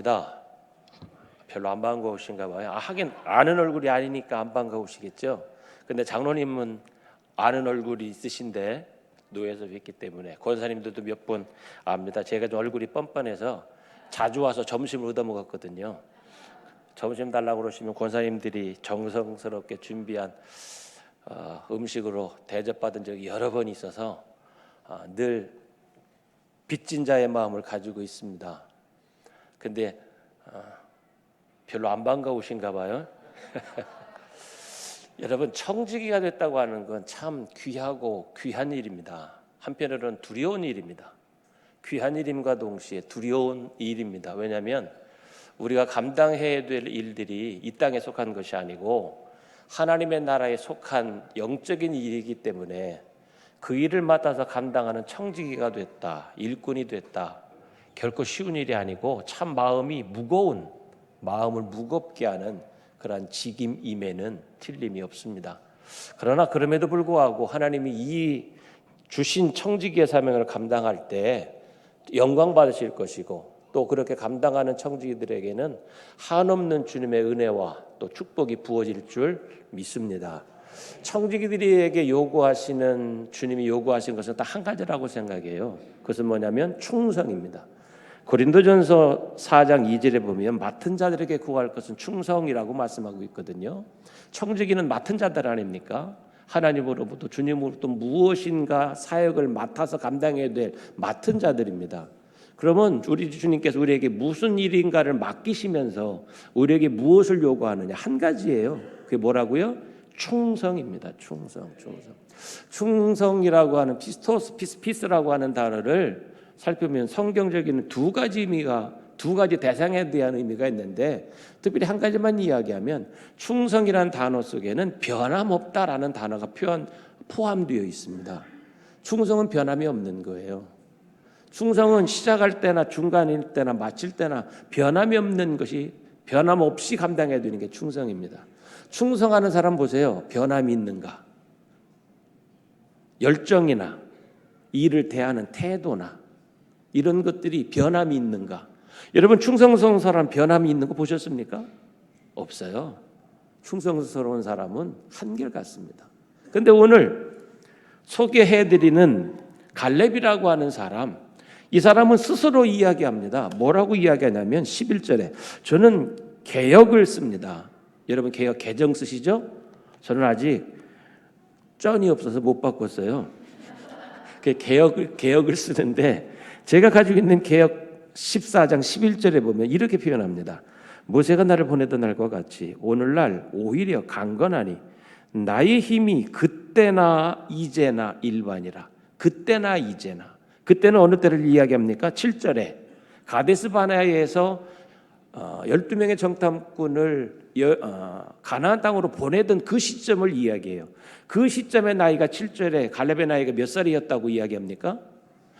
반갑습니다. 별로 안 반가우신가 봐요. 하긴 아는 얼굴이 아니니까 안 반가우시겠죠. 근데 장로님은 아는 얼굴이 있으신데 노예에서 뵙기 때문에 권사님들도 몇 분 압니다. 제가 좀 얼굴이 뻔뻔해서 자주 와서 점심을 얻어먹었거든요. 점심 달라고 그러시면 권사님들이 정성스럽게 준비한 음식으로 대접받은 적이 여러 번 있어서 늘 빚진 자의 마음을 가지고 있습니다. 근데 별로 안 반가우신가 봐요. 여러분, 청지기가 됐다고 하는 건 참 귀하고 귀한 일입니다. 한편으로는 두려운 일입니다. 귀한 일임과 동시에 두려운 일입니다. 왜냐하면 우리가 감당해야 될 일들이 이 땅에 속한 것이 아니고 하나님의 나라에 속한 영적인 일이기 때문에 그 일을 맡아서 감당하는 청지기가 됐다, 일꾼이 됐다, 결코 쉬운 일이 아니고 참 마음이 무거운, 마음을 무겁게 하는 그러한 직임임에는 틀림이 없습니다. 그러나 그럼에도 불구하고 하나님이 이 주신 청지기의 사명을 감당할 때 영광 받으실 것이고, 또 그렇게 감당하는 청지기들에게는 한없는 주님의 은혜와 또 축복이 부어질 줄 믿습니다. 청지기들에게 요구하시는, 주님이 요구하신 것은 딱 한 가지라고 생각해요. 그것은 뭐냐면 충성입니다. 고린도전서 4장 2절에 보면 맡은 자들에게 구할 것은 충성이라고 말씀하고 있거든요. 청지기는 맡은 자들 아닙니까? 하나님으로부터, 주님으로부터 무엇인가 사역을 맡아서 감당해야 될 맡은 자들입니다. 그러면 우리 주님께서 우리에게 무슨 일인가를 맡기시면서 우리에게 무엇을 요구하느냐, 한 가지예요. 그게 뭐라고요? 충성입니다. 충성이라고 하는 피스라고 하는 단어를 살펴보면 성경적인 두 가지 대상에 대한 의미가 있는데, 특별히 한 가지만 이야기하면 충성이라는 단어 속에는 변함없다라는 단어가 포함되어 있습니다. 충성은 변함이 없는 거예요. 충성은 시작할 때나 중간일 때나 마칠 때나 변함이 없는 것이, 변함없이 감당해야 되는 게 충성입니다. 충성하는 사람 보세요. 변함이 있는가? 열정이나 일을 대하는 태도나 이런 것들이 변함이 있는가? 여러분, 충성스러운 사람 변함이 있는 거 보셨습니까? 없어요. 충성스러운 사람은 한결같습니다. 그런데 오늘 소개해드리는 갈렙이라고 하는 사람, 이 사람은 스스로 이야기합니다. 뭐라고 이야기하냐면 11절에 저는 개역을 씁니다. 여러분, 개역 개정 쓰시죠? 저는 아직 쩐이 없어서 못 바꿨어요. 개역을 쓰는데, 제가 가지고 있는 개역 14장 11절에 보면 이렇게 표현합니다. 모세가 나를 보내던 날과 같이 오늘날 오히려 강건하니 나의 힘이 그때나 이제나 일반이라. 그때나 이제나. 그때는 어느 때를 이야기합니까? 7절에 가데스 바네아에서 12명의 정탐꾼을 가나안 땅으로 보내던 그 시점을 이야기해요. 그 시점의 나이가 7절에 갈렙의 나이가 몇 살이었다고 이야기합니까?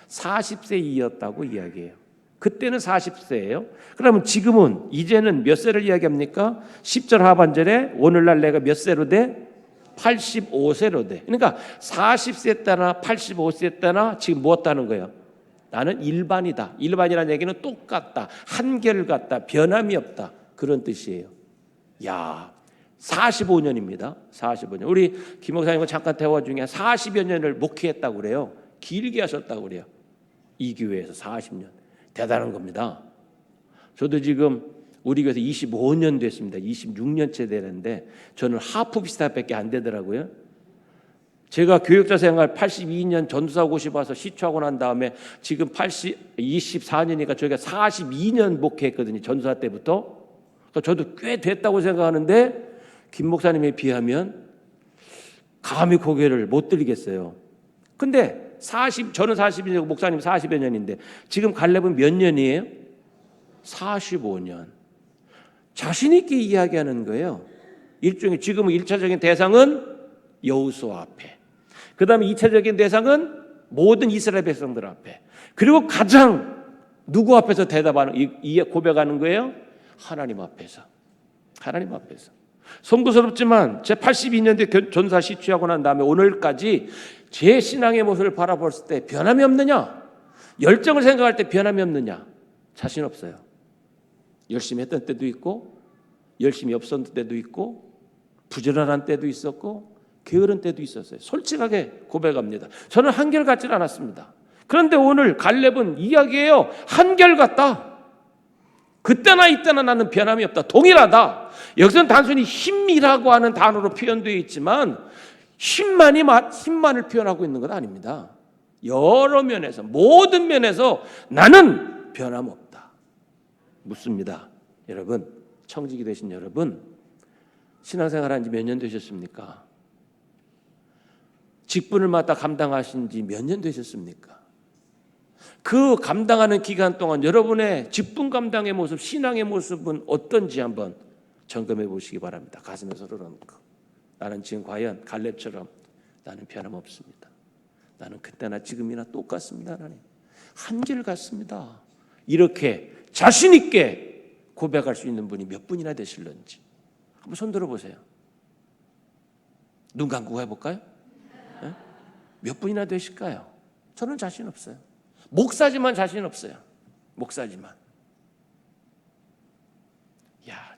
40세이었다고 이야기해요. 그때는 40세예요. 그러면 지금은, 이제는 몇 세를 이야기합니까? 10절 하반절에 오늘날 내가 몇 세로 돼? 85세로 돼. 그러니까 40세 때나 85세 때나 지금 무엇하는 거예요? 나는 일반이다. 일반이라는 얘기는 똑같다, 한결같다, 변함이 없다, 그런 뜻이에요. 야, 45년입니다. 45년. 우리 김 목사님과 잠깐 대화 중에 40여 년을 목회했다고 그래요. 길게 하셨다고 그래요. 이 교회에서 40년. 대단한 겁니다. 저도 지금 우리 교회에서 25년 됐습니다. 26년째 되는데 저는 하프 비슷밖에 안 되더라고요. 제가 교육자 생활 82년 전도사 고시 봐서 시초하고 난 다음에 지금 24년이니까 저희가 42년 목회했거든요. 전도사 때부터. 그러니까 저도 꽤 됐다고 생각하는데 김 목사님에 비하면 감히 고개를 못 들리겠어요. 근데 저는 40년이고 목사님 40여 년인데 지금 갈렙은 몇 년이에요? 45년. 자신 있게 이야기하는 거예요. 일종의 지금은 1차적인 대상은 여호수아 앞에, 그 다음에 2차적인 대상은 모든 이스라엘 백성들 앞에, 그리고 가장 누구 앞에서 고백하는 거예요? 하나님 앞에서. 하나님 앞에서. 송구스럽지만 제 82년대 전사 시취하고 난 다음에 오늘까지 제 신앙의 모습을 바라봤을 때 변함이 없느냐? 열정을 생각할 때 변함이 없느냐? 자신 없어요. 열심히 했던 때도 있고 열심히 없었던 때도 있고 부지런한 때도 있었고 게으른 때도 있었어요. 솔직하게 고백합니다. 저는 한결같지 않았습니다. 그런데 오늘 갈렙은 이야기해요. 한결같다. 그때나 이때나 나는 변함이 없다. 동일하다. 여기서는 단순히 힘이라고 하는 단어로 표현되어 있지만 힘만을 표현하고 있는 건 아닙니다. 여러 면에서 모든 면에서 나는 변함없다. 묻습니다. 여러분, 청직이 되신 여러분, 신앙생활 한 지 몇 년 되셨습니까? 직분을 맡아 감당하신 지 몇 년 되셨습니까? 그 감당하는 기간 동안 여러분의 직분 감당의 모습, 신앙의 모습은 어떤지 한번 점검해 보시기 바랍니다. 가슴에 손을 얹고 나는 지금 과연 갈렙처럼 나는 변함없습니다. 나는 그때나 지금이나 똑같습니다. 하나님, 한결같습니다. 이렇게 자신 있게 고백할 수 있는 분이 몇 분이나 되실런지 한번 손 들어보세요. 눈 감고 해볼까요? 네? 몇 분이나 되실까요? 저는 자신 없어요. 목사지만 자신 없어요. 목사지만.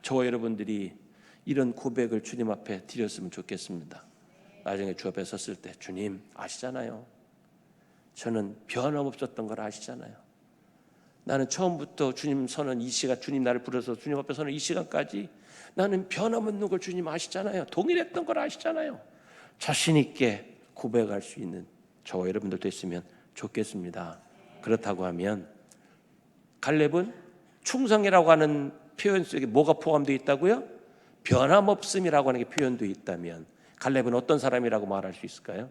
저와 여러분들이 이런 고백을 주님 앞에 드렸으면 좋겠습니다. 나중에 주 앞에 섰을 때 주님 아시잖아요. 저는 변함없었던 걸 아시잖아요. 나는 처음부터 주님 서는 이 시간, 주님 나를 불러서 주님 앞에 서는 이 시간까지 나는 변함없는 걸 주님 아시잖아요. 동일했던 걸 아시잖아요. 자신 있게 고백할 수 있는 저와 여러분들 됐으면 좋겠습니다. 그렇다고 하면 갈렙은 충성이라고 하는 표현 속에 뭐가 포함되어 있다고요? 변함없음이라고 하는 게 표현되어 있다면 갈렙은 어떤 사람이라고 말할 수 있을까요?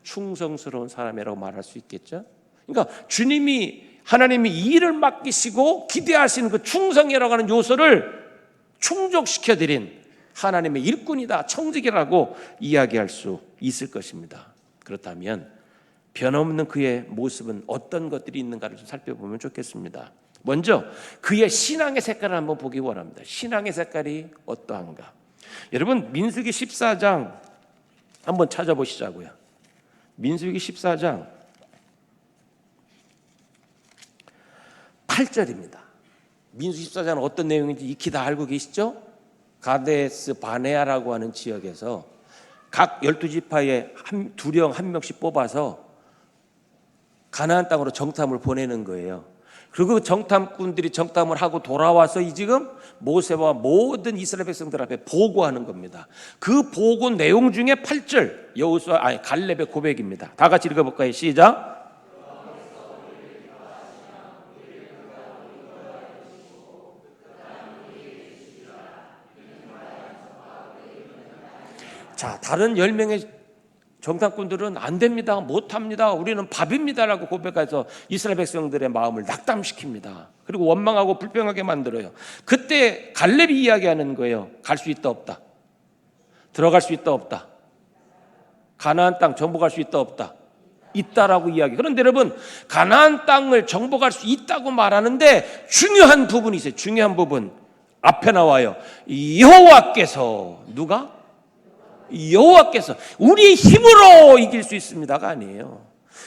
충성스러운 사람이라고 말할 수 있겠죠? 그러니까 하나님이 이 일을 맡기시고 기대하시는 그 충성이라고 하는 요소를 충족시켜드린 하나님의 일꾼이다, 청직이라고 이야기할 수 있을 것입니다. 그렇다면 변함없는 그의 모습은 어떤 것들이 있는가를 좀 살펴보면 좋겠습니다. 먼저 그의 신앙의 색깔을 한번 보기 원합니다. 신앙의 색깔이 어떠한가? 여러분, 민수기 14장 한번 찾아보시자고요. 민수기 14장 8절입니다. 민수기 14장은 어떤 내용인지 익히 다 알고 계시죠? 가데스 바네아라고 하는 지역에서 각 12지파에 두령 한 명씩 뽑아서 가나안 땅으로 정탐을 보내는 거예요. 그리고 정탐꾼들이 정탐을 하고 돌아와서 지금 모세와 모든 이스라엘 백성들 앞에 보고하는 겁니다. 그 보고 내용 중에 8절 갈렙의 고백입니다. 다 같이 읽어볼까요? 시작. 자, 다른 10명의 정탐꾼들은 안 됩니다, 못합니다, 우리는 밥입니다라고 고백해서 이스라엘 백성들의 마음을 낙담시킵니다. 그리고 원망하고 불평하게 만들어요. 그때 갈렙이 이야기하는 거예요. 갈 수 있다 없다, 들어갈 수 있다 없다, 가나안 땅 정복할 수 있다 없다, 있다라고 이야기. 그런데 여러분, 가나안 땅을 정복할 수 있다고 말하는데 중요한 부분이 있어요. 중요한 부분 앞에 나와요. 여호와께서, 누가? 여호와께서 우리의 힘으로 이길 수 있습니다가 아니에요.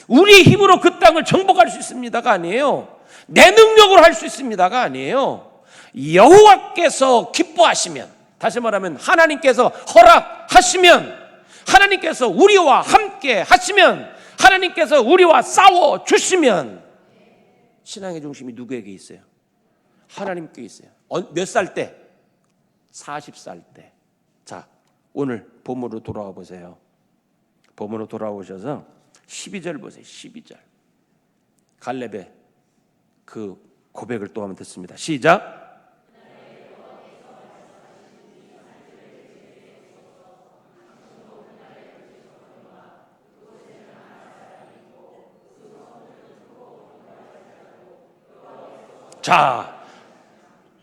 우리의 힘으로 그 땅을 정복할 수 있습니다가 아니에요. 내 능력으로 할 수 있습니다가 아니에요. 여호와께서 기뻐하시면, 다시 말하면 하나님께서 허락하시면, 하나님께서 우리와 함께 하시면, 하나님께서 우리와 싸워 주시면, 신앙의 중심이 누구에게 있어요? 하나님께 있어요. 몇 살 때? 40살 때. 자, 오늘 본문으로 돌아와 보세요. 본문으로 돌아오셔서 12절 보세요. 12절. 갈렙의 그 고백을 또 한번 듣습니다. 시작. 자,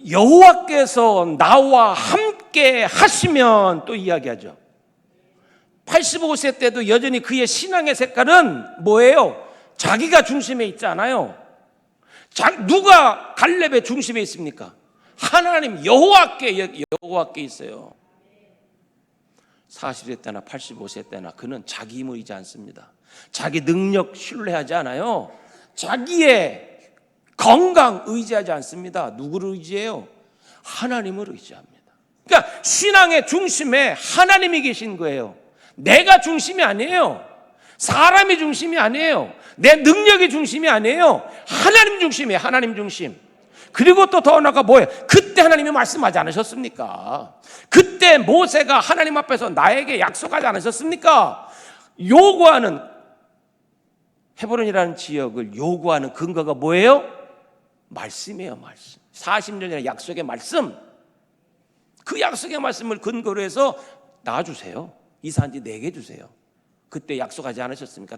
여호와께서 나와 함께 하시면 또 이야기하죠. 85세 때도 여전히 그의 신앙의 색깔은 뭐예요? 자기가 중심에 있지 않아요. 누가 갈렙의 중심에 있습니까? 하나님 여호와께 있어요. 40세 때나 85세 때나 그는 자기 힘을 의지 않습니다. 자기 능력 신뢰하지 않아요. 자기의 건강 의지하지 않습니다. 누구를 의지해요? 하나님을 의지합니다. 그러니까 신앙의 중심에 하나님이 계신 거예요. 내가 중심이 아니에요. 사람이 중심이 아니에요. 내 능력이 중심이 아니에요. 하나님 중심이에요. 하나님 중심. 그리고 또 더 나아가 뭐예요? 그때 하나님이 말씀하지 않으셨습니까? 그때 모세가 하나님 앞에서 나에게 약속하지 않으셨습니까? 요구하는, 헤브론이라는 지역을 요구하는 근거가 뭐예요? 말씀이에요. 말씀. 40년의 약속의 말씀. 그 약속의 말씀을 근거로 해서 놔주세요. 이 산지 내게 주세요. 그때 약속하지 않으셨습니까?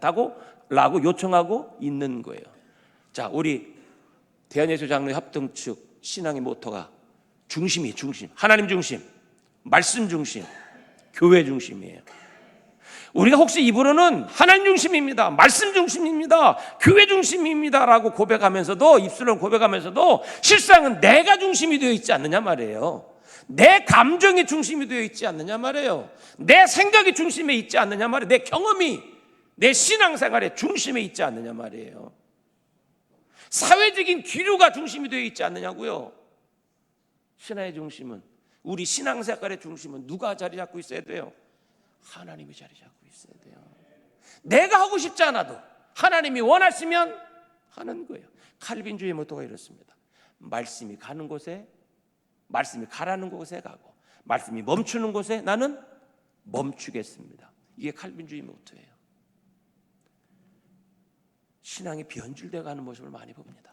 라고 요청하고 있는 거예요. 자, 우리 대한예수장로회 합동 측 신앙의 모토가 중심이에요. 중심. 하나님 중심, 말씀 중심, 교회 중심이에요. 우리가 혹시 입으로는 하나님 중심입니다, 말씀 중심입니다, 교회 중심입니다 라고 고백하면서도, 입술로 고백하면서도 실상은 내가 중심이 되어 있지 않느냐 말이에요. 내 감정이 중심이 되어 있지 않느냐 말이에요. 내 생각이 중심에 있지 않느냐 말이에요. 내 경험이, 내 신앙생활의 중심에 있지 않느냐 말이에요. 사회적인 기류가 중심이 되어 있지 않느냐고요. 신앙의 중심은, 우리 신앙생활의 중심은 누가 자리 잡고 있어야 돼요? 하나님이 자리 잡고 있어야 돼요. 내가 하고 싶지 않아도 하나님이 원하시면 하는 거예요. 칼빈주의 모토가 이렇습니다. 말씀이 가는 곳에, 말씀이 가라는 곳에 가고, 말씀이 멈추는 곳에 나는 멈추겠습니다. 이게 칼빈주의 모토예요. 신앙이 변질되어 가는 모습을 많이 봅니다.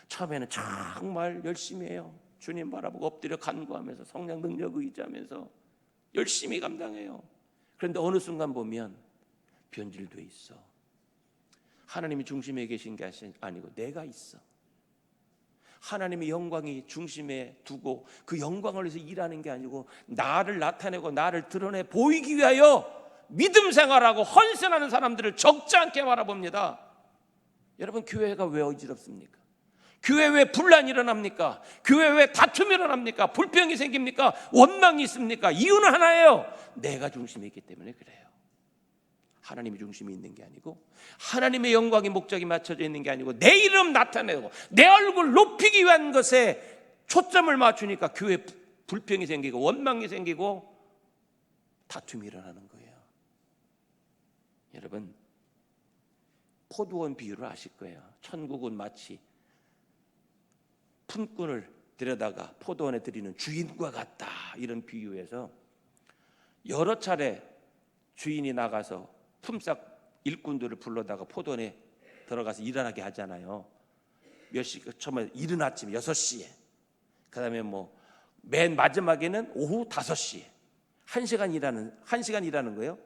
처음에는 정말 열심히 해요. 주님 바라보고 엎드려 간구하면서 성령 능력 의지하면서 열심히 감당해요. 그런데 어느 순간 보면 변질돼 있어. 하나님이 중심에 계신 게 아니고 내가 있어. 하나님의 영광이 중심에 두고 그 영광을 위해서 일하는 게 아니고 나를 나타내고 나를 드러내 보이기 위하여 믿음 생활하고 헌신하는 사람들을 적지 않게 바라봅니다. 여러분, 교회가 왜 어지럽습니까? 교회 왜 분란이 일어납니까? 교회 왜 다툼이 일어납니까? 불평이 생깁니까? 원망이 있습니까? 이유는 하나예요. 내가 중심에 있기 때문에 그래요. 하나님이 중심이 있는 게 아니고, 하나님의 영광이 목적이 맞춰져 있는 게 아니고, 내 이름 나타내고 내 얼굴 높이기 위한 것에 초점을 맞추니까 교회에 불평이 생기고 원망이 생기고 다툼이 일어나는 거예요. 여러분, 포도원 비유를 아실 거예요. 천국은 마치 품꾼을 데려다가 포도원에 들이는 주인과 같다, 이런 비유에서 여러 차례 주인이 나가서 품삯 일꾼들을 불러다가 포도원에 들어가서 일하게 하잖아요. 몇 시, 처음에 이른 아침 6시에, 그 다음에 맨 마지막에는 오후 5시에 1시간 일하는 거예요.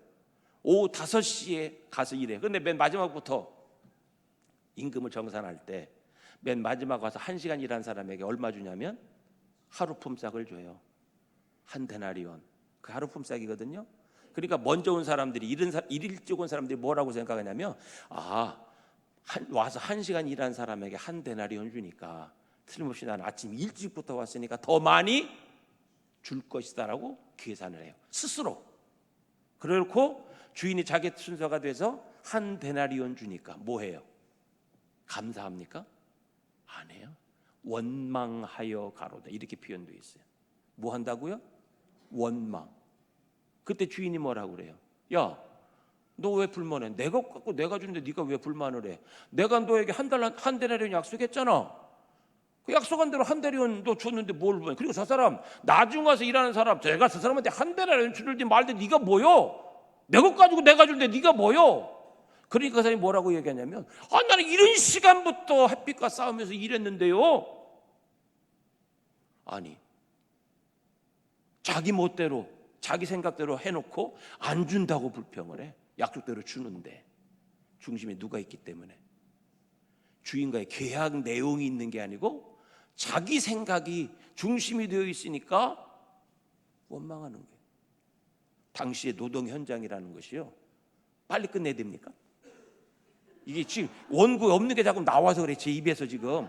오후 5시에 가서 일해요. 그런데 맨 마지막부터 임금을 정산할 때 맨 마지막 와서 1시간 일한 사람에게 얼마 주냐면 하루 품삯을 줘요. 한 데나리온. 그 하루 품삯이거든요. 그러니까 먼저 온 사람들이, 일찍 온 사람들이 뭐라고 생각하냐면, 와서 1시간 일한 사람에게 한 데나리온 주니까 틀림없이 나는 아침 일찍부터 왔으니까 더 많이 줄 것이다라고 계산을 해요. 스스로. 그렇고 주인이 자기 순서가 돼서 한 데나리온 주니까 뭐 해요? 감사합니까? 안 해요. 원망하여 가로다, 이렇게 표현되어 있어요. 뭐 한다고요? 원망. 그때 주인이 뭐라고 그래요? 야, 너 왜 불만해? 내가 갖고 내가 주는데 네가 왜 불만을 해? 내가 너에게 한 데나리온 약속했잖아. 그 약속한 대로 한 데나리온 너 줬는데 뭘 불만해? 그리고 저 사람 나중 와서 일하는 사람, 내가 저 사람한테 한 데나리온 주는지 말든 네가 뭐요? 내 것 가지고 내가 주는데 네가 뭐요? 그러니까 그 사람이 뭐라고 얘기하냐면, 나는 이런 시간부터 햇빛과 싸우면서 일했는데요. 아니, 자기 멋대로 자기 생각대로 해놓고 안 준다고 불평을 해. 약속대로 주는데. 중심에 누가 있기 때문에, 주인과의 계약 내용이 있는 게 아니고 자기 생각이 중심이 되어 있으니까 원망하는 거예요. 당시의 노동 현장이라는 것이요, 빨리 끝내야 됩니까? 이게 지금 원고에 없는 게 자꾸 나와서 그래. 제 입에서 지금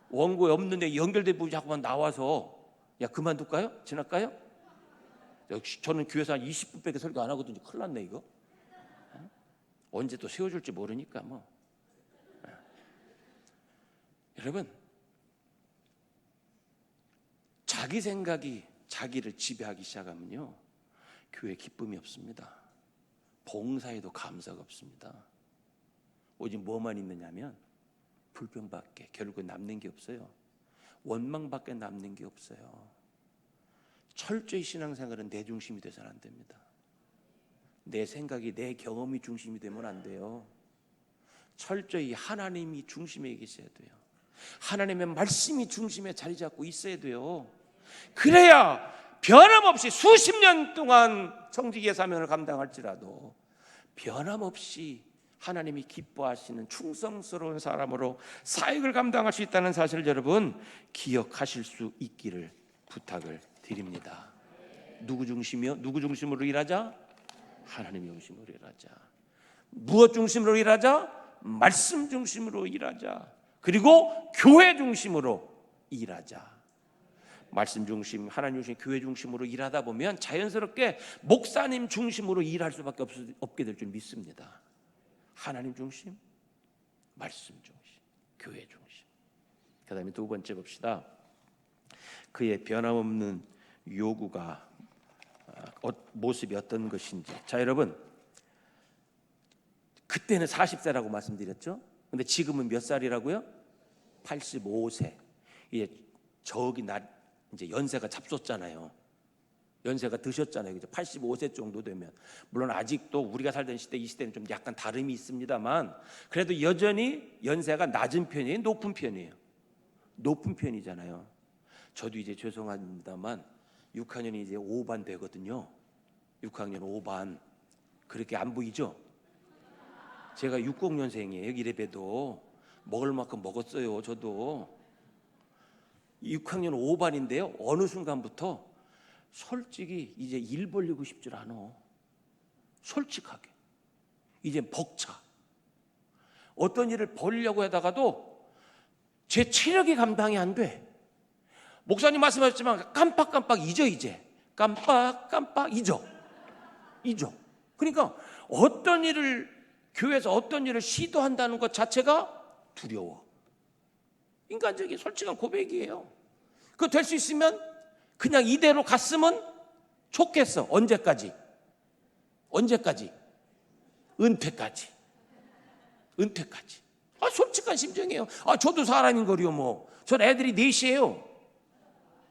원고에 없는데 연결된 부분이 자꾸만 나와서, 야, 그만둘까요? 지날까요? 역시 저는 교회에서 한 20분밖에 설교 안 하거든요. 큰일 났네 이거. 언제 또 세워줄지 모르니까 여러분, 자기 생각이 자기를 지배하기 시작하면요, 교회에 기쁨이 없습니다. 봉사에도 감사가 없습니다. 오직 뭐만 있느냐면 불평밖에, 결국 남는 게 없어요. 원망밖에 남는 게 없어요. 철저히 신앙생활은 내 중심이 돼서는 안 됩니다. 내 생각이, 내 경험이 중심이 되면 안 돼요. 철저히 하나님이 중심에 계셔야 돼요. 하나님의 말씀이 중심에 자리 잡고 있어야 돼요. 그래야 변함없이 수십 년 동안 청지기의 사명을 감당할지라도 변함없이 하나님이 기뻐하시는 충성스러운 사람으로 사역을 감당할 수 있다는 사실을 여러분 기억하실 수 있기를 부탁을 드립니다. 누구 중심이요? 누구 중심으로 일하자? 하나님 중심으로 일하자. 무엇 중심으로 일하자? 말씀 중심으로 일하자. 그리고 교회 중심으로 일하자. 말씀 중심, 하나님 중심, 교회 중심으로 일하다 보면 자연스럽게 목사님 중심으로 일할 수밖에 없게 될 줄 믿습니다. 하나님 중심, 말씀 중심, 교회 중심. 그 다음에 두 번째 봅시다. 그의 변함없는 요구가 모습이 어떤 것인지. 자, 여러분, 그때는 40세라고 말씀드렸죠. 근데 지금은 몇 살이라고요? 85세. 이제 저기 이제 연세가 잡섰잖아요. 연세가 드셨잖아요. 그죠? 85세 정도 되면, 물론 아직도 우리가 살던 시대, 이 시대는 좀 약간 다름이 있습니다만, 그래도 여전히 연세가 낮은 편이에요? 높은 편이에요? 높은 편이잖아요. 저도 이제 죄송합니다만 6학년이 이제 5반 되거든요. 6학년 5반. 그렇게 안 보이죠? 제가 60년생이에요. 이래봬도 먹을 만큼 먹었어요. 저도 6학년 5반인데요. 어느 순간부터 솔직히 이제 일 벌리고 싶질 않아. 솔직하게 이제 벅차. 어떤 일을 벌리려고 하다가도 제 체력이 감당이 안 돼. 목사님 말씀하셨지만 깜빡깜빡 잊어. 이제 깜빡깜빡 잊어. 그러니까 어떤 일을, 교회에서 어떤 일을 시도한다는 것 자체가 두려워. 인간적인 솔직한 고백이에요. 그거 될 수 있으면 그냥 이대로 갔으면 좋겠어. 언제까지? 은퇴까지. 솔직한 심정이에요. 저도 사람인 거리요. 뭐 전 애들이 넷이에요.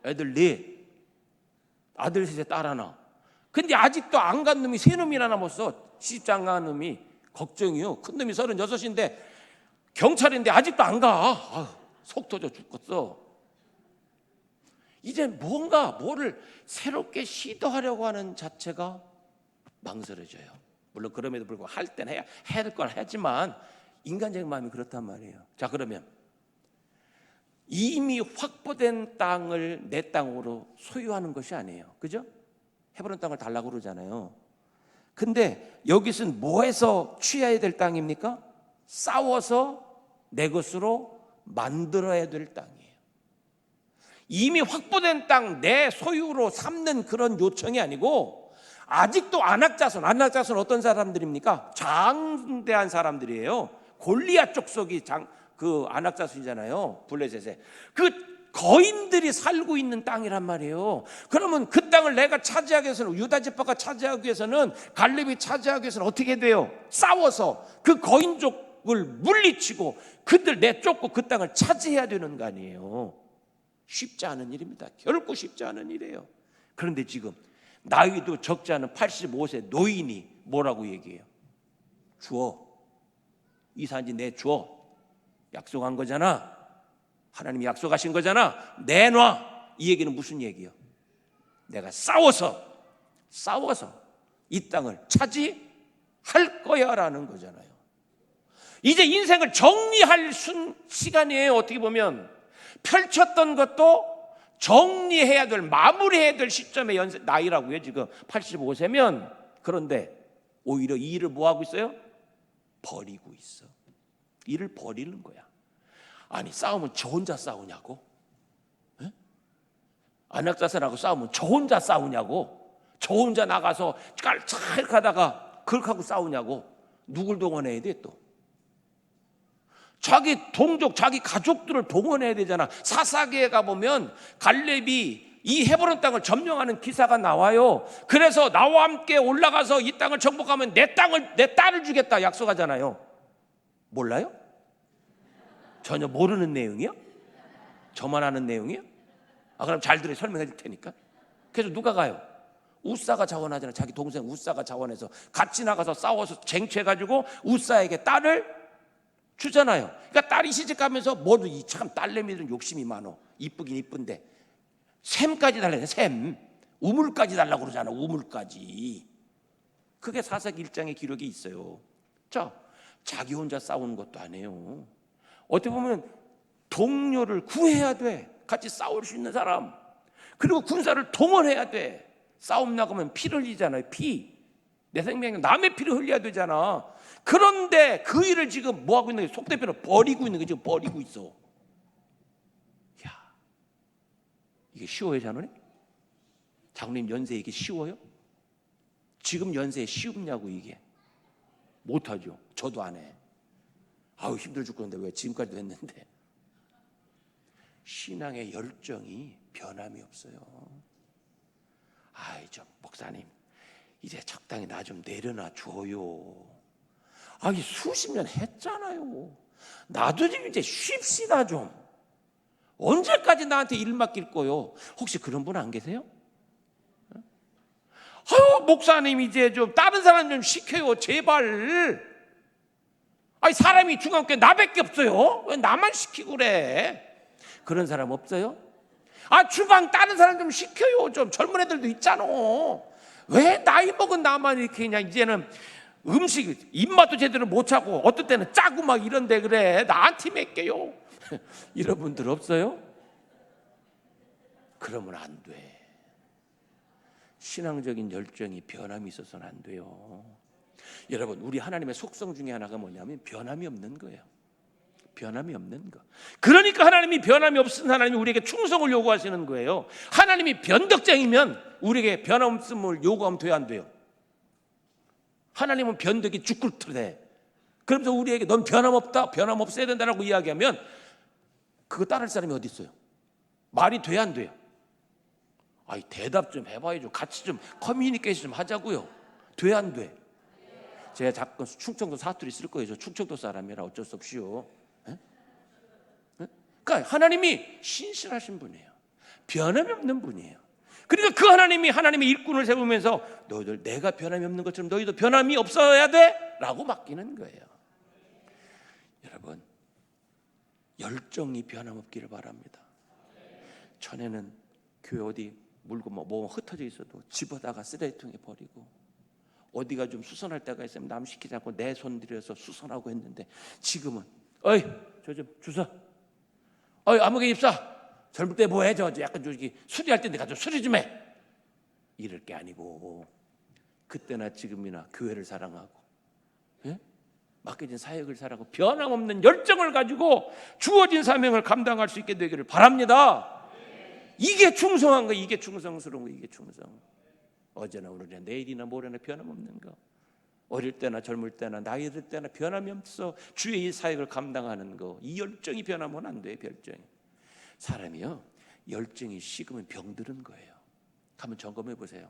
애들 넷. 아들 셋에 딸 하나. 근데 아직도 안 간 놈이 세 놈이나 남았어. 시집 안 간 놈이. 걱정이요. 큰 놈이 36인데 경찰인데 아직도 안 가. 속 터져 죽겠어. 이제 뭐를 새롭게 시도하려고 하는 자체가 망설여져요. 물론 그럼에도 불구하고 할 때는 해야 될 건 하지만 인간적인 마음이 그렇단 말이에요. 자, 그러면 이미 확보된 땅을 내 땅으로 소유하는 것이 아니에요. 그죠? 헤브론 땅을 달라고 그러잖아요. 근데 여기서는 뭐해서 취해야 될 땅입니까? 싸워서 내 것으로 만들어야 될 땅이에요. 이미 확보된 땅 내 소유로 삼는 그런 요청이 아니고, 아직도 안악자손 어떤 사람들입니까? 장대한 사람들이에요. 골리앗 족속이 그 안악자손이잖아요. 블레셋에 그 거인들이 살고 있는 땅이란 말이에요. 그러면 그 땅을 내가 차지하기 위해서는, 유다 지파가 차지하기 위해서는, 갈렙이 차지하기 위해서는 어떻게 돼요? 싸워서 그 거인족을 물리치고 그들 내쫓고 그 땅을 차지해야 되는 거 아니에요. 쉽지 않은 일입니다. 결코 쉽지 않은 일이에요. 그런데 지금 나이도 적지 않은 85세 노인이 뭐라고 얘기해요? 주어. 이 산지 내 주어. 약속한 거잖아. 하나님이 약속하신 거잖아. 내놔. 이 얘기는 무슨 얘기예요? 내가 싸워서 이 땅을 차지할 거야 라는 거잖아요. 이제 인생을 정리할 시간이에요. 어떻게 보면 펼쳤던 것도 정리해야 될, 마무리해야 될 시점의 나이라고요. 지금 85세면. 그런데 오히려 이 일을 뭐하고 있어요? 버리고 있어. 일을 버리는 거야. 아니, 싸우면 저 혼자 싸우냐고? 안악자손하고 싸우면 저 혼자 싸우냐고? 저 혼자 나가서 잘 가다가 그렇게 하고 싸우냐고? 누굴 동원해야 돼 또? 자기 동족, 자기 가족들을 동원해야 되잖아. 사사기에 가보면 갈렙이 이 헤브론 땅을 점령하는 기사가 나와요. 그래서 나와 함께 올라가서 이 땅을 정복하면 내 딸을 주겠다 약속하잖아요. 몰라요? 전혀 모르는 내용이요? 저만 아는 내용이요? 그럼 잘 들어, 설명해 줄 테니까. 그래서 누가 가요? 우사가 자원하잖아요. 자기 동생 우사가 자원해서 같이 나가서 싸워서 쟁취해가지고 우사에게 딸을 주잖아요. 그러니까 딸이 시집가면서 모두 참 딸내미들은 욕심이 많어. 이쁘긴 이쁜데 샘까지 달라요. 샘, 우물까지 달라고 그러잖아. 우물까지. 그게 사사기 1장의 기록이 있어요. 자, 자기 혼자 싸우는 것도 아니에요. 어떻게 보면 동료를 구해야 돼. 같이 싸울 수 있는 사람. 그리고 군사를 동원해야 돼. 싸움 나가면 피를 흘리잖아요. 피. 내 생명에 남의 피를 흘려야 되잖아. 그런데 그 일을 지금 뭐 하고 있는 거예요? 속대표로 버리고 있는 거예요. 지금 버리고 있어. 야, 이게 쉬워요, 장로님? 장로님 연세 이게 쉬워요? 지금 연세에 쉬우냐고 이게. 못하죠. 저도 안 해. 아우 힘들어 죽겠는데 왜 지금까지도 했는데. 신앙의 열정이 변함이 없어요. 아이 좀 목사님 이제 적당히 나 좀 내려놔 줘요. 이 수십 년 했잖아요. 나도 좀 이제 쉽시다 좀. 언제까지 나한테 일 맡길 거요? 혹시 그런 분 안 계세요? 아유 목사님 이제 좀 다른 사람 좀 시켜요 제발. 사람이 중요한 게 나밖에 없어요. 왜 나만 시키고 그래? 그런 사람 없어요? 주방 다른 사람 좀 시켜요. 좀 젊은 애들도 있잖아. 왜 나이 먹은 나만 이렇게 그냥 이제는 음식 입맛도 제대로 못 차고 어떨 때는 짜고 막 이런데 그래. 나한테 맡겨요. 이런 분들 없어요? 그러면 안 돼. 신앙적인 열정이 변함이 있어서는 안 돼요. 여러분 우리 하나님의 속성 중에 하나가 뭐냐면 변함이 없는 거예요. 변함이 없는 거. 그러니까 하나님이 변함이 없은 하나님이 우리에게 충성을 요구하시는 거예요. 하나님이 변덕쟁이면 우리에게 변함없음을 요구하면 돼요, 안 돼요? 하나님은 변덕이 죽을트대. 그러면서 우리에게 넌 변함없다, 변함없어야 된다라고 이야기하면 그거 따를 사람이 어디 있어요? 말이 돼야 안 돼요? 대답 좀 해봐야죠. 같이 좀 커뮤니케이션 좀 하자고요. 돼야 안 돼? 제가 자꾸 충청도 사투리 쓸 거예요. 저 충청도 사람이라 어쩔 수 없이요. 그러니까 하나님이 신실하신 분이에요. 변함이 없는 분이에요. 그러니까 그 하나님이 하나님의 일꾼을 세우면서 너희들 내가 변함이 없는 것처럼 너희도 변함이 없어야 돼 라고 맡기는 거예요. 여러분 열정이 변함없기를 바랍니다. 전에는 교회 어디 물건 뭐 흩어져 있어도 집어다가 쓰레기통에 버리고 어디가 좀 수선할 때가 있으면 남 시키지 않고 내 손 들여서 수선하고 했는데 지금은 어이 저 좀 주소. 아무개 입사. 젊을 때 뭐해? 저 약간 저기 수리할 때인데 가서 수리 좀 해. 이럴 게 아니고 그때나 지금이나 교회를 사랑하고 맡겨진 사역을 사랑하고 변함없는 열정을 가지고 주어진 사명을 감당할 수 있게 되기를 바랍니다. 이게 충성한 거, 이게 충성스러운 거, 이게 충성. 어제나 오늘이나 내일이나 모레나 변함없는 거. 어릴 때나 젊을 때나 나이 들 때나 변함이 없어 주의 이 사역을 감당하는 거. 이 열정이 변하면 안 돼요. 열정이. 사람이요 열정이 식으면 병드는 거예요. 한번 점검해 보세요.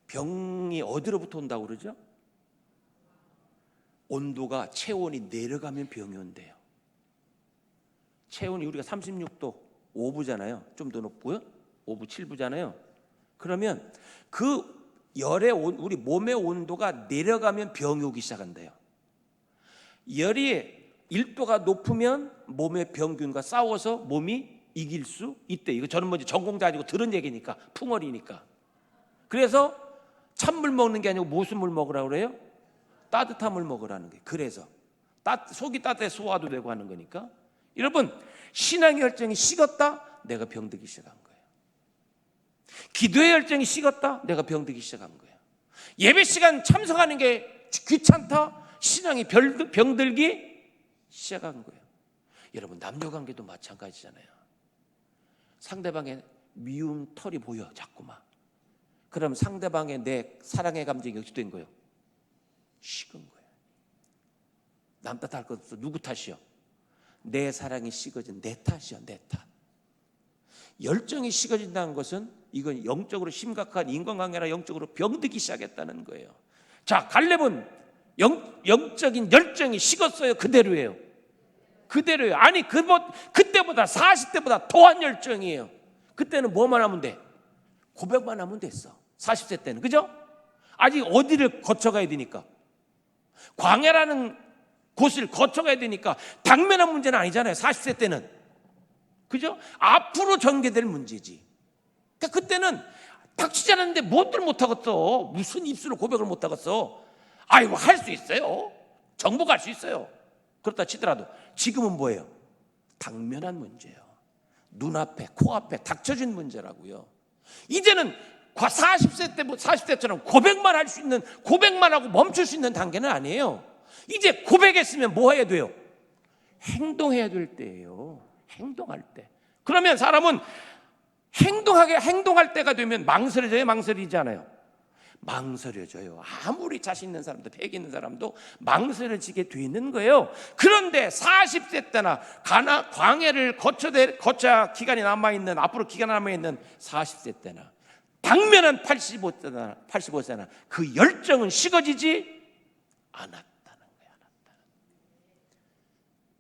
병이 어디로부터 온다고 그러죠? 온도가 체온이 내려가면 병이 온대요. 체온이 우리가 36도 5부잖아요. 좀 더 높고요. 5부 7부잖아요. 그러면 그 열의 우리 몸의 온도가 내려가면 병이 오기 시작한대요. 열이 1도가 높으면 몸의 병균과 싸워서 몸이 이길 수 있대. 이거 저는 먼저 전공자 아니고 들은 얘기니까 풍월이니까. 그래서 찬물 먹는 게 아니고 무슨 물 먹으라고 그래요? 따뜻한 물 먹으라는 거예요. 그래서 속이 따뜻해 소화도 되고 하는 거니까. 여러분 신앙의 열정이 식었다? 내가 병들기 시작한 거예요. 기도의 열정이 식었다? 내가 병들기 시작한 거예요. 예배 시간 참석하는 게 귀찮다? 신앙이 병들기 시작한 거예요. 여러분 남녀관계도 마찬가지잖아요. 상대방의 미움 털이 보여 자꾸만. 그럼 상대방의 내 사랑의 감정이 어떻게 된 거예요? 식은 거예요. 남 탓할 것 없어. 누구 탓이요? 내 사랑이 식어진 내 탓이요. 내 탓. 열정이 식어진다는 것은 이건 영적으로 심각한 인간관계나 영적으로 병들기 시작했다는 거예요. 자, 갈렙은 영적인 열정이 식었어요. 그대로예요. 그대로예요. 아니 그때보다 40대보다 더한 열정이에요. 그때는 뭐만 하면 돼? 고백만 하면 됐어. 40세 때는. 그죠? 아직 어디를 거쳐가야 되니까. 광야라는 곳을 거쳐가야 되니까 당면한 문제는 아니잖아요. 40세 때는. 그죠? 앞으로 전개될 문제지. 그러니까 그때는 닥치지 않았는데 뭐들 못하겠어. 무슨 입술로 고백을 못하겠어. 아이고 할 수 있어요. 정복할 수 있어요. 그렇다 치더라도 지금은 뭐예요? 당면한 문제예요. 눈앞에 코앞에 닥쳐진 문제라고요. 이제는 40대처럼 고백만 할 수 있는, 고백만 하고 멈출 수 있는 단계는 아니에요. 이제 고백했으면 뭐 해야 돼요? 행동해야 될 때예요. 행동할 때. 그러면 사람은 행동할 때가 되면 망설여져요, 망설이지 않아요? 망설여져요. 아무리 자신 있는 사람도, 패기 있는 사람도 망설여지게 되는 거예요. 그런데 40세 때나 광야를 거쳐야 기간이 남아있는, 앞으로 기간이 남아있는 40세 때나 당면한 85세나 그 열정은 식어지지 않았다는 거예요.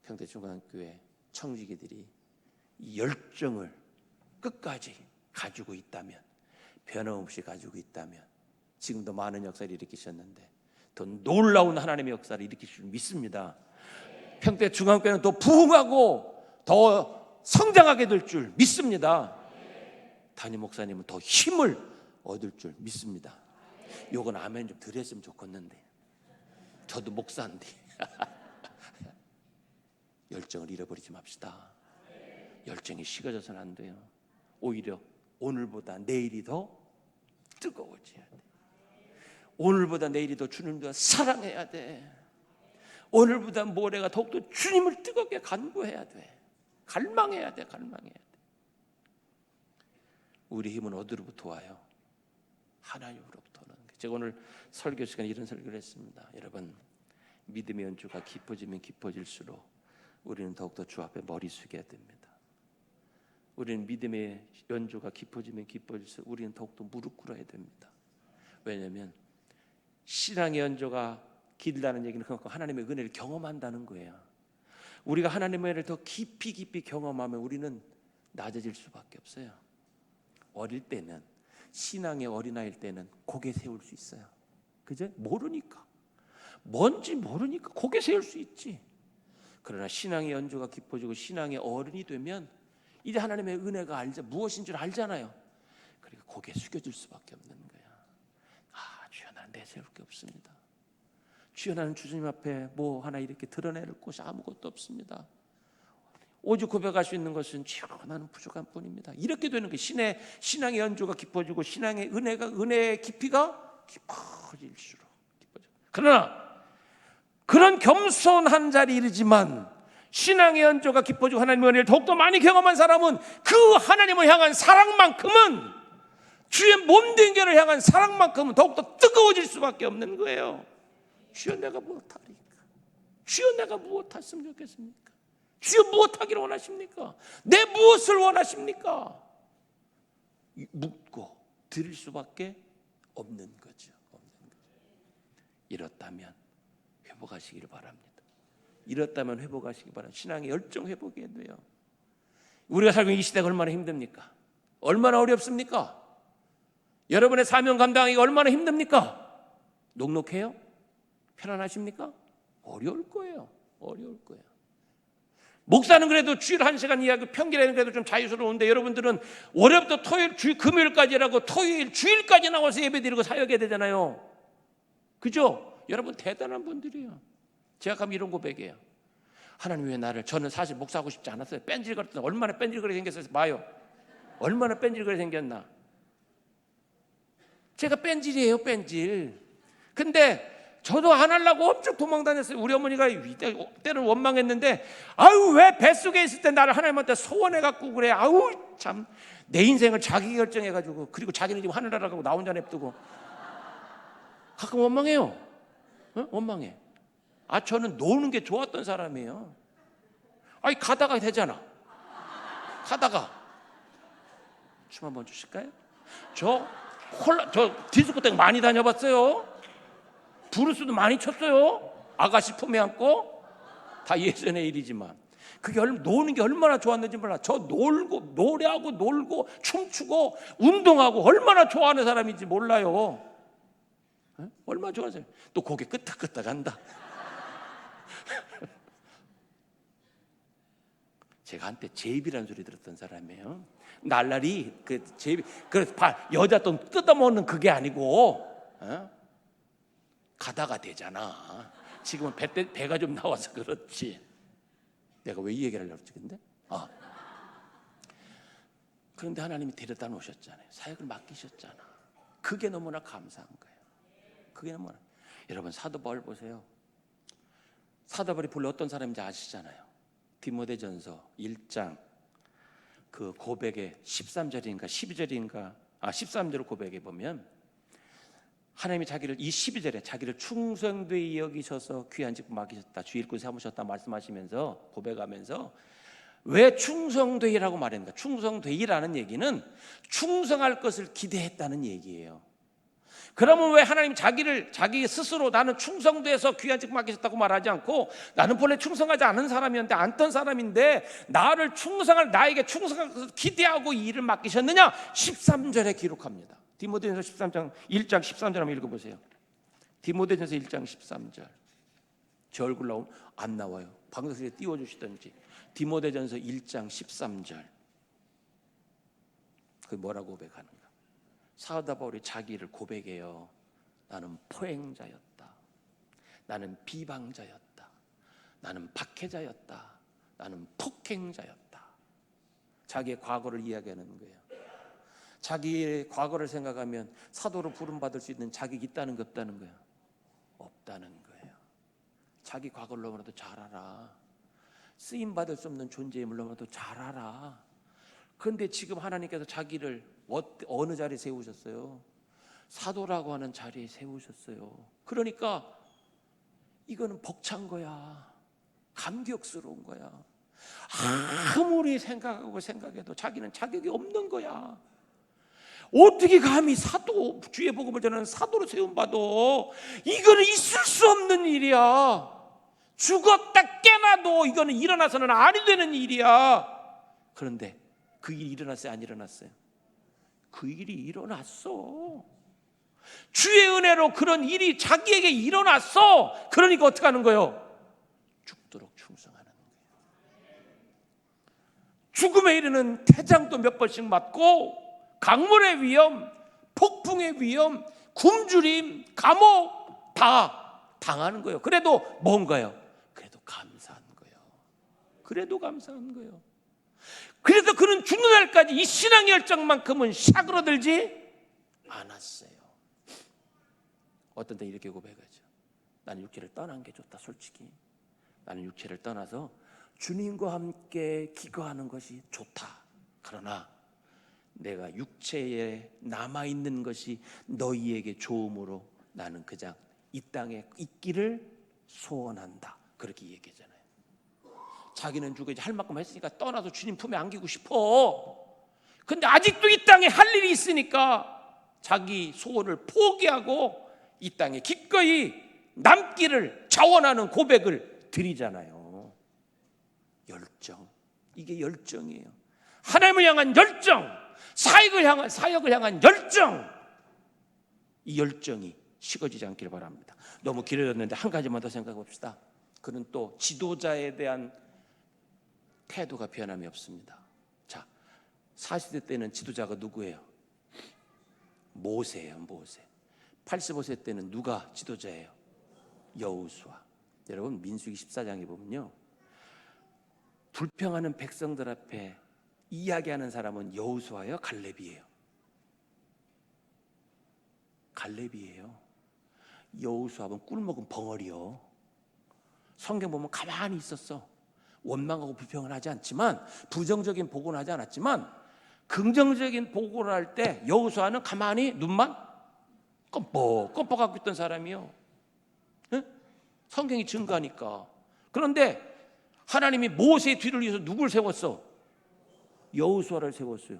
평택중앙교회 청지기들이 이 열정을 끝까지 가지고 있다면, 변함없이 가지고 있다면 지금도 많은 역사를 일으키셨는데 더 놀라운 하나님의 역사를 일으키실 줄 믿습니다. 평택중앙교회는 더 부흥하고 더 성장하게 될 줄 믿습니다. 담임 목사님은 더 힘을 얻을 줄 믿습니다. 요건 아멘 좀 드렸으면 좋겠는데, 저도 목사인데 열정을 잃어버리지 맙시다. 열정이 식어져서는 안 돼요. 오히려 오늘보다 내일이 더 뜨거워져야 돼. 오늘보다 내일이 더 주님을 더 사랑해야 돼. 오늘보다 모레가 더욱더 주님을 뜨겁게 간구해야 돼. 갈망해야 돼. 우리 힘은 어디로부터 와요? 하나님으로부터 오는 거예요. 제가 오늘 설교 시간에 이런 설교를 했습니다. 여러분, 믿음의 연주가 깊어지면 깊어질수록 우리는 더욱더 주 앞에 머리 숙여야 됩니다. 우리는 믿음의 연주가 깊어지면 깊어질수록 우리는 더욱더 무릎 꿇어야 됩니다. 왜냐하면 신앙의 연주가 길다는 얘기는 그만큼 하나님의 은혜를 경험한다는 거예요. 우리가 하나님의 은혜를 더 깊이 경험하면 우리는 낮아질 수밖에 없어요. 어릴 때는, 신앙의 어린아이일 때는 고개 세울 수 있어요. 그죠? 모르니까, 뭔지 모르니까 고개 세울 수 있지. 그러나 신앙의 연주가 깊어지고 신앙의 어른이 되면 이제 하나님의 은혜가 무엇인 줄 알잖아요. 그러니까 고개 숙여질 수밖에 없는 거야. 주여, 난 내세울 게 없습니다. 주여, 나는 주님 앞에 뭐 하나 이렇게 드러낼 곳이 아무것도 없습니다. 오직 고백할 수 있는 것은 주여, 나는 부족한 뿐입니다. 이렇게 되는 게 신앙의 연주가 깊어지고 신앙의 은혜의 깊이가 깊어질수록 깊어져. 그러나 그런 겸손한 자리에 이르지만 신앙의 연주가 깊어지고 하나님의 은혜를 더욱더 많이 경험한 사람은 그 하나님을 향한 사랑만큼은, 주의 몸된 교를 향한 사랑만큼은 더욱더 뜨거워질 수밖에 없는 거예요. 주여, 내가 무엇하리까? 주여, 내가 무엇했으면 좋겠습니까? 주여, 무엇하기를 원하십니까? 내 무엇을 원하십니까? 묻고 드릴 수밖에 없는 거죠. 이렇다면 회복하시기를 바랍니다. 이렇다면 회복하시기 바랍니다. 신앙의 열정 회복해야 돼요. 우리가 살고 있는 이 시대가 얼마나 힘듭니까? 얼마나 어렵습니까? 여러분의 사명 감당하기가 얼마나 힘듭니까? 녹록해요? 편안하십니까? 어려울 거예요. 목사는 그래도 주일 1시간 이야기, 평일에는 그래도 좀 자유스러운데 여러분들은 월요일부터 토요일, 금요일까지라고 토요일, 주일까지 나와서 예배드리고 사역해야 되잖아요. 그죠? 여러분 대단한 분들이에요. 제가 가면 이런 고백이에요. 하나님 왜 저는 사실 목사하고 싶지 않았어요. 뺀질거렸다. 얼마나 뺀질거리게 생겼어요. 봐요. 얼마나 뺀질거리게 생겼나. 제가 뺀질이에요. 근데 저도 안 하려고 엄청 도망다녔어요. 우리 어머니가 때는 원망했는데, 왜 뱃속에 있을 때 나를 하나님한테 소원해갖고 그래. 참 내 인생을 자기 결정해가지고, 그리고 자기는 지금 하늘 나라가고 나 혼자 냅두고. 가끔 원망해요. 원망해. 저는 노는 게 좋았던 사람이에요. 아니 가다가 되잖아. 가다가 춤 한번 주실까요? 저 디스코텍 많이 다녀봤어요. 브루스도 많이 췄어요. 아가씨 품에 안고. 다 예전의 일이지만 그게 노는 게 얼마나 좋았는지 몰라. 저 놀고 노래하고 놀고 춤추고 운동하고 얼마나 좋아하는 사람인지 몰라요. 에? 얼마나 좋아하세요. 또 고개 끄덕끄덕한다. 제가 한때 제입이라는 소리 들었던 사람이에요. 날라리 그 제입, 그 여자 돈 뜯어먹는 그게 아니고 가다가 되잖아. 지금은 배가 좀 나와서 그렇지. 내가 왜 이 얘기를 하려고 했지 근데? 그런데 하나님이 데려다 놓으셨잖아요. 사역을 맡기셨잖아. 그게 너무나 감사한 거예요. 그게 너무나. 여러분 사도 바울 보세요. 사도 바울이 본래 어떤 사람인지 아시잖아요. 디모데전서 1장 그 고백의 13절인가 12절인가 13절 고백에 보면 하나님이 자기를 이 12절에 자기를 충성되이 여기셔서 귀한 직분 맡기셨다, 주 일꾼 삼으셨다 말씀하시면서 고백하면서 왜 충성되이라고 말했는가? 충성되이라는 얘기는 충성할 것을 기대했다는 얘기예요. 그러면 왜 하나님 자기 스스로 나는 충성돼서 귀한 직분 맡기셨다고 말하지 않고 나는 본래 충성하지 않은 사람이었는데 않던 사람인데 나에게 충성할 것을 기대하고 이 일을 맡기셨느냐? 13절에 기록합니다. 디모데전서 1장 13절 한번 읽어보세요. 디모데전서 1장 13절. 제 얼굴 나오면 안 나와요. 방송국에 띄워주시든지. 디모데전서 1장 13절. 그 뭐라고 고백하는가? 사도 바울이 자기를 고백해요. 나는 포행자였다. 나는 비방자였다. 나는 박해자였다. 나는 폭행자였다. 자기의 과거를 이야기하는 거예요. 자기의 과거를 생각하면 사도로 부름받을 수 있는 자격이 있다는 게 없다는 거예요. 없다는 거예요. 자기 과거를 너무나도 잘 알아. 쓰임받을 수 없는 존재임을 너무나도 잘 알아. 그런데 지금 하나님께서 자기를 어느 자리에 세우셨어요? 사도라고 하는 자리에 세우셨어요. 그러니까 이거는 벅찬 거야. 감격스러운 거야. 아무리 생각해도 자기는 자격이 없는 거야. 어떻게 감히 사도, 주의 복음을 전하는 사도로 세움받아? 이거는 있을 수 없는 일이야. 죽었다 깨나도 이거는 일어나서는 아니 되는 일이야. 그런데 그 일이 일어났어요? 안 일어났어요? 그 일이 일어났어. 주의 은혜로 그런 일이 자기에게 일어났어. 그러니까 어떻게 하는 거예요? 죽도록 충성하는 거예요. 죽음에 이르는 태장도 몇 번씩 맞고 강물의 위험, 폭풍의 위험, 굶주림, 감옥 다 당하는 거예요. 그래도 뭔가요? 그래도 감사한 거예요. 그래도 감사한 거예요. 그래서 그는 죽는 날까지 이 신앙의 열정만큼은 샤그러들지 않았어요. 어떤 때 이렇게 고백하죠. 나는 육체를 떠난 게 좋다. 솔직히 나는 육체를 떠나서 주님과 함께 기거하는 것이 좋다. 그러나 내가 육체에 남아있는 것이 너희에게 좋음으로 나는 그냥 이 땅에 있기를 소원한다. 그렇게 얘기하잖아요. 자기는 죽어 이제 할 만큼 했으니까 떠나서 주님 품에 안기고 싶어. 근데 아직도 이 땅에 할 일이 있으니까 자기 소원을 포기하고 이 땅에 기꺼이 남기를 자원하는 고백을 드리잖아요. 열정. 이게 열정이에요. 하나님을 향한 열정, 사역을 향한 열정. 이 열정이 식어지지 않기를 바랍니다. 너무 길어졌는데 한 가지만 더 생각해 봅시다. 그는 또 지도자에 대한 태도가 변함이 없습니다. 자, 40세 때는 지도자가 누구예요? 모세예요. 모세. 85세 때는 누가 지도자예요? 여호수아. 여러분 민수기 14장에 보면요, 불평하는 백성들 앞에 이야기하는 사람은 여호수아예요? 갈렙이에요? 갈렙이에요. 여호수아는 꿀먹은 벙어리요. 성경 보면 가만히 있었어. 원망하고 불평을 하지 않지만, 부정적인 보고는 하지 않았지만 긍정적인 보고를 할 때 여호수아는 가만히 눈만 껌뻑껌뻑하고 있던 사람이요. 응? 성경이 증거하니까. 그런데 하나님이 모세의 뒤를 이어서 누굴 세웠어? 여호수아를 세웠어요.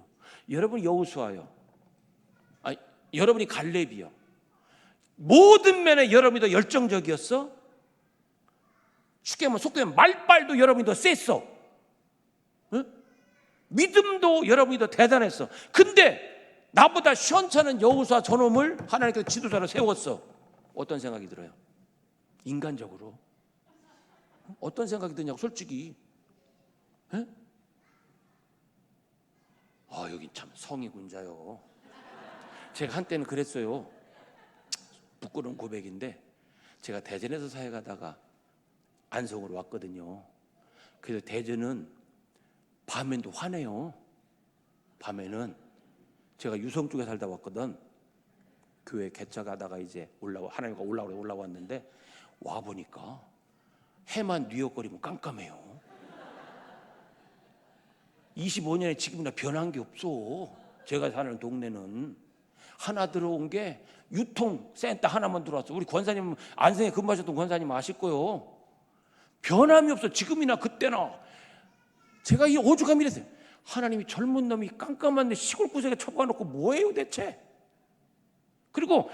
여러분 여호수아요. 아니, 여러분이 갈렙이요. 모든 면에 여러분이 더 열정적이었어? 쉽게 하면 속되면 말빨도 여러분이 더 셌어. 응? 믿음도 여러분이 더 대단했어. 근데 나보다 시원찮은 여호수아 저놈을 하나님께서 지도자로 세웠어. 어떤 생각이 들어요? 인간적으로 어떤 생각이 드냐고 솔직히. 에? 여긴 참 성이 군자요. 제가 한때는 그랬어요. 부끄러운 고백인데 제가 대전에서 사회 가다가 안성으로 왔거든요. 그래서 대전은 밤에도 화내요. 밤에는 제가 유성 쪽에 살다 왔거든. 교회 개척하다가 이제 하나님과 올라왔는데 와 보니까 해만 뉘엿거리면 깜깜해요. 25년에 지금이나 변한 게 없어. 제가 사는 동네는 하나 들어온 게 유통센터 하나만 들어왔어. 우리 권사님 안성에 근무하셨던 권사님 아실 거요. 변함이 없어. 지금이나 그때나. 제가 이 오죽하면 이랬어요. 하나님이 젊은 놈이 깜깜한데 시골 구석에 쳐박아놓고 뭐예요 대체? 그리고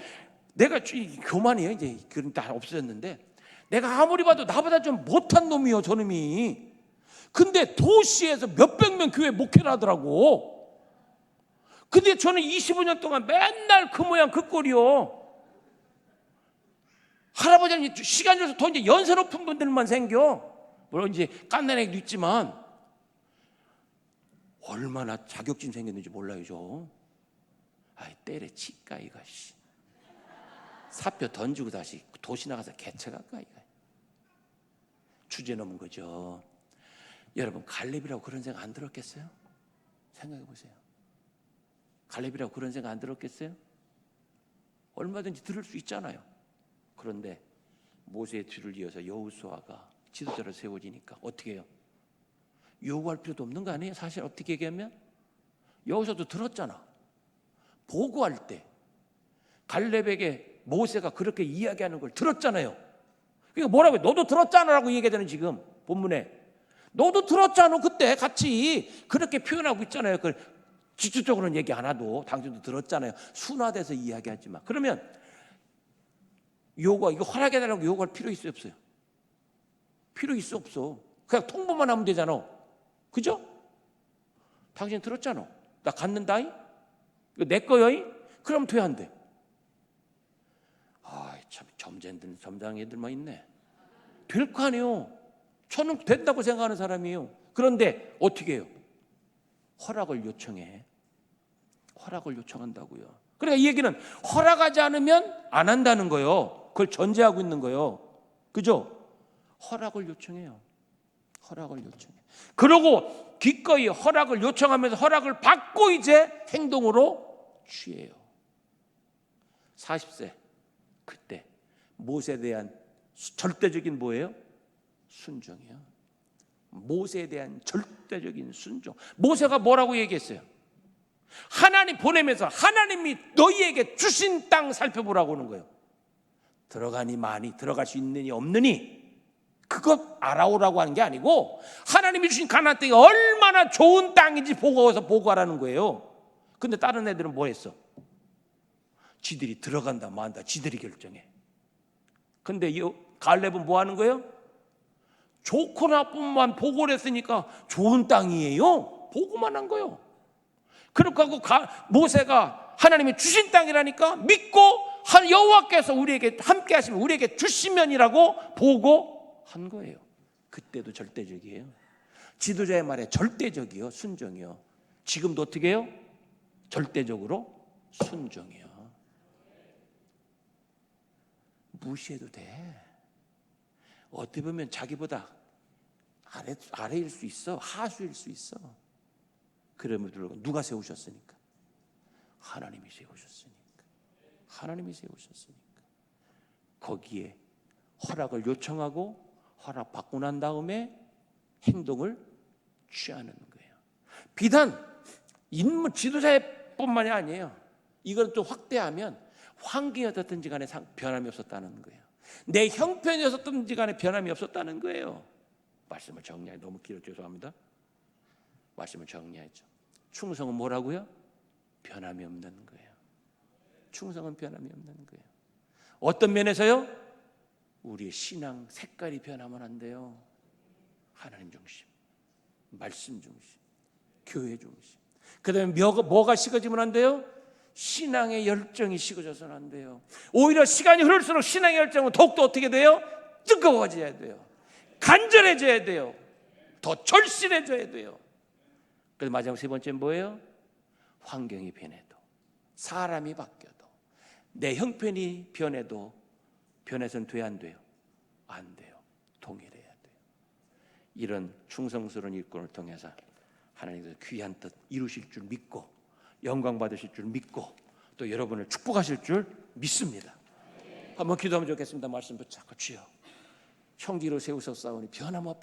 내가 교만이에요. 이제 그런 다 없어졌는데 내가 아무리 봐도 나보다 좀 못한 놈이요 저놈이. 근데 도시에서 몇백 명 교회 목회를 하더라고. 근데 저는 25년 동안 맨날 그 모양 그 꼴이요. 할아버지는 시간 줘서 더 이제 연세 높은 분들만 생겨. 물론 이제 깐난 애도 있지만 얼마나 자격증 생겼는지 몰라요 저. 때려 치까 이거. 사표 던지고 다시 도시 나가서 개척할까 이거. 주제 넘은 거죠. 여러분 갈렙이라고 그런 생각 안 들었겠어요? 생각해 보세요. 갈렙이라고 그런 생각 안 들었겠어요? 얼마든지 들을 수 있잖아요. 그런데 모세의 뒤를 이어서 여호수아가 지도자로 세워지니까 어떻게 해요? 요구할 필요도 없는 거 아니에요? 사실 어떻게 얘기하면 여호수아도 들었잖아. 보고할 때 갈렙에게 모세가 그렇게 이야기하는 걸 들었잖아요. 그러니까 뭐라고 해요? 너도 들었잖아라고 얘기하잖아요. 지금 본문에 너도 들었잖아. 그때 같이 그렇게 표현하고 있잖아요. 그 직접적으로는 얘기 안 하도 당신도 들었잖아요. 순화돼서 이야기하지만 그러면 이거 허락해달라고 요구할 필요 있어요 없어요? 필요 있어 없어? 그냥 통보만 하면 되잖아. 그죠? 당신 들었잖아. 나 갖는다이? 이거 내 거여이? 그럼 돼 안 돼? 참 점잖은 애들만 있네. 될 거 아니에요. 저는 된다고 생각하는 사람이에요. 그런데 어떻게 해요? 허락을 요청해. 허락을 요청한다고요. 그러니까 이 얘기는 허락하지 않으면 안 한다는 거예요. 그걸 전제하고 있는 거예요. 그죠? 허락을 요청해요. 허락을 요청해. 그러고 기꺼이 허락을 요청하면서 허락을 받고 이제 행동으로 취해요. 40세 그때 모세에 대한 절대적인 뭐예요? 순종이요. 모세에 대한 절대적인 순종. 모세가 뭐라고 얘기했어요? 하나님 보내면서 하나님이 너희에게 주신 땅 살펴보라고 하는 거예요. 들어가니 많이 들어갈 수 있느니 없느니 그것 알아오라고 하는 게 아니고 하나님이 주신 가나안 땅이 얼마나 좋은 땅인지 보고하라는 거예요. 근데 다른 애들은 뭐 했어? 지들이 들어간다 만다 지들이 결정해. 근데 이 갈렙은 뭐 하는 거예요? 좋고 나쁜만 보고를 했으니까 좋은 땅이에요. 보고만 한 거예요. 그렇고 모세가 하나님이 주신 땅이라니까 믿고 여호와께서 우리에게 함께 하시면 우리에게 주시면이라고 보고한 거예요. 그때도 절대적이에요. 지도자의 말에 절대적이요. 순종이요. 지금도 어떻게 해요? 절대적으로 순종이요. 무시해도 돼. 어떻게 보면 자기보다 아래일 수 있어. 하수일 수 있어. 그럼에도 불구하고 누가 세우셨으니까? 하나님이 세우셨으니까. 하나님이 세우셨으니까. 거기에 허락을 요청하고 허락받고 난 다음에 행동을 취하는 거예요. 비단 인물 지도자뿐만이 아니에요. 이걸 또 확대하면 환경이 어떻든지 간에 변함이 없었다는 거예요. 내 형편이었었든지 간에 변함이 없었다는 거예요. 말씀을 정리해. 너무 길어 죄송합니다. 말씀을 정리하죠. 충성은 뭐라고요? 변함이 없는 거예요. 충성은 변함이 없는 거예요. 어떤 면에서요? 우리의 신앙 색깔이 변하면 안 돼요. 하나님 중심, 말씀 중심, 교회 중심. 그 다음에 뭐가 식어지면 안 돼요? 신앙의 열정이 식어져서는 안 돼요. 오히려 시간이 흐를수록 신앙의 열정은 더욱더 어떻게 돼요? 뜨거워져야 돼요. 간절해져야 돼요. 더 절실해져야 돼요. 그래서 마지막 세 번째는 뭐예요? 환경이 변해도, 사람이 바뀌어도, 내 형편이 변해서는 돼야 안 돼요? 안 돼요. 동일해야 돼요. 이런 충성스러운 일꾼을 통해서 하나님께서 귀한 뜻 이루실 줄 믿고 영광 받으실 줄 믿고 또 여러분을 축복하실 줄 믿습니다. 한번 기도하면 좋겠습니다. 말씀 붙잡고 주여, 형기로 세우셨사오니 변함없